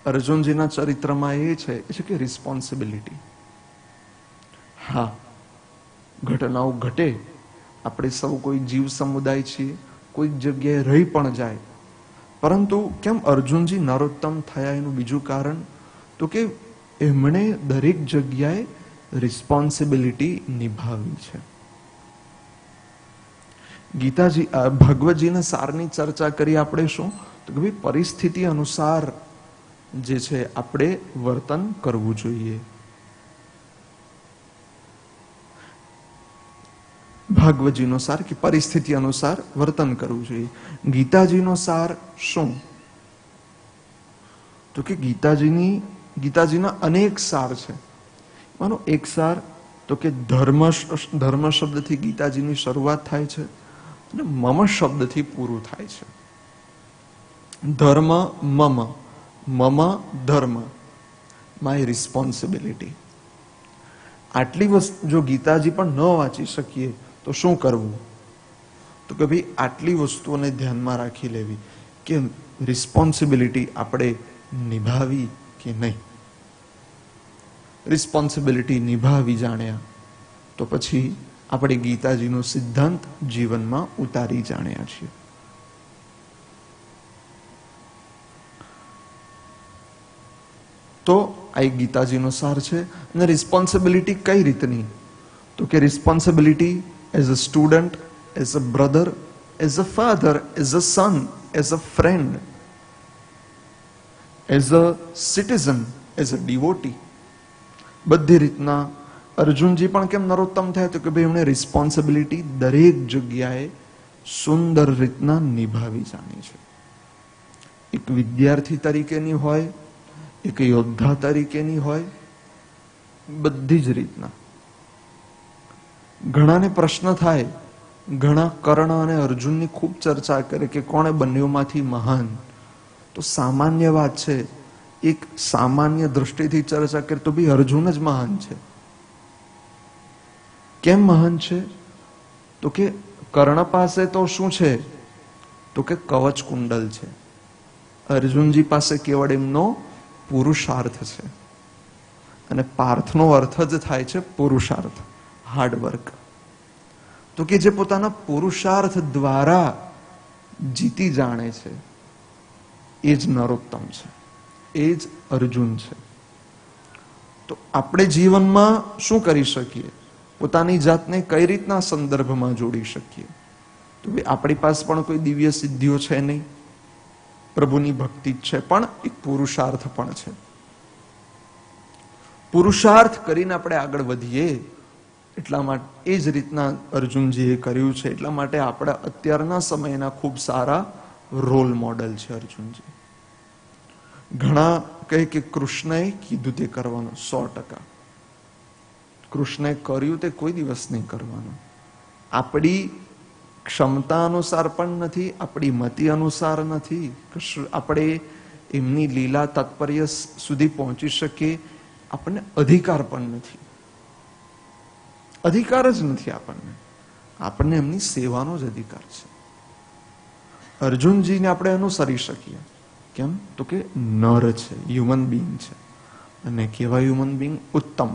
અર્જુનજીના ચરિત્રમાં એ છે કે રિસ્પોન્સિબિલિટી. હા, ઘટનાઓ ઘટે, આપણે સૌ કોઈ જીવ સમુદાય છીએ, કોઈક જગ્યાએ રહી પણ જાય, પરંતુ કેમ અર્જુનજી નરોત્તમ થયા એનું બીજું કારણ તો કે એમણે દરેક જગ્યાએ રિસ્પોન્સિબિલિટી નિભાવી છે. ગીતાજી ભગવતજીના સારની ચર્ચા કરી આપણે શું તો કે ભાઈ પરિસ્થિતિ અનુસાર જે છે આપણે વર્તન કરવું જોઈએ. ભાગવતજીનો સાર કે પરિસ્થિતિ અનુસાર વર્તન કરવું જોઈએ. ગીતાજીનો સાર શું તો કે ગીતાજીના અનેક સાર છે. માનો એક સાર તો કે ધર્મ શબ્દથી ગીતાજીની શરૂઆત થાય છે અને મમ શબ્દથી પૂરું થાય છે. ધર્મ મમ ધર્મ, માય રિસ્પોન્સિબિલિટી. આટલી વસ્તુ જો ગીતાજી પણ ન વાંચી શકીએ તો શું કરવું તો કે ભાઈ આટલી વસ્તુઓને ધ્યાનમાં રાખી લેવી કે રિસ્પોન્સિબિલિટી આપણે નિભાવી કે નહીં. રિસ્પોન્સિબિલિટી નિભાવી જાણ્યા તો પછી આપણે ગીતાજીનો સિદ્ધાંત જીવનમાં ઉતારી જાણ્યા છીએ. તો આ એક ગીતાજીનો સાર છે. અને રિસ્પોન્સિબિલિટી કઈ રીતની તો કે responsibility as a student, as a brother, as a father, as a son, as a friend, as a citizen, as a devotee. બધી રીતના અર્જુનજી પણ કેમ નરોત્તમ થયા તો કે ભાઈ એમણે રિસ્પોન્સિબિલિટી દરેક જગ્યાએ સુંદર રીતના નિભાવી જાણી છે. એક વિદ્યાર્થી તરીકેની હોય, એક યોદ્ધા તરીકેની હોય, બધી જ રીતના. ઘણાને પ્રશ્ન થાય, ઘણા કર્ણ અને અર્જુનની ખૂબ ચર્ચા કરે કે કોણે બંનેમાંથી મહાન. તો સામાન્ય વાત છે, એક સામાન્ય દૃષ્ટિથી ચર્ચા કરે તો ભાઈ અર્જુન જ મહાન છે. કેમ મહાન છે તો કે કર્ણ પાસે તો શું છે તો કે કવચ કુંડલ છે. અર્જુનજી પાસે કેવળ એમનો પુરુષાર્થ છે. અને પાર્થનો અર્થ જ થાય છે પુરુષાર્થ, હાર્ડવર્ક. તો કે જે પોતાના પુરુષાર્થ દ્વારા જીતી જાણે છે એ જ નરોત્તમ છે, એ જ અર્જુન છે. તો આપણે જીવનમાં શું કરી શકીએ, પોતાની જાતને કઈ રીતના સંદર્ભમાં જોડી શકીએ તો આપણી પાસે પણ કોઈ દિવ્ય સિદ્ધિઓ છે નહીં, પ્રભુની ભક્તિ જ છે, પણ એક પુરુષાર્થ પણ છે. પુરુષાર્થ કરીને આપણે આગળ વધીએ એટલા માટે એ જ રીતના અર્જુનજીએ કર્યું છે. એટલા માટે આપણા અત્યારના સમયના ખૂબ સારા રોલ મોડલ છે અર્જુનજી. ઘણા કહે કે કૃષ્ણએ કીધું તે કરવાનું 100%. કૃષ્ણે કર્યું તે કોઈ દિવસ નહીં કરવાનું. આપણી ક્ષમતા અનુસાર પણ નથી, આપણી મતિ અનુસાર નથી. આપણે એમની લીલા તાત્પર્ય સુધી પહોંચી શકીએ આપણને અધિકાર પણ નથી. અધિકાર જ નથી આપણને. આપણને એમની સેવાનો જ અધિકાર છે. અર્જુનજીને આપણે અનુસરી શકીએ. કેમ તો કે નર છે, હ્યુમન બીંગ છે. અને કેવા હ્યુમન બીંગ? ઉત્તમ,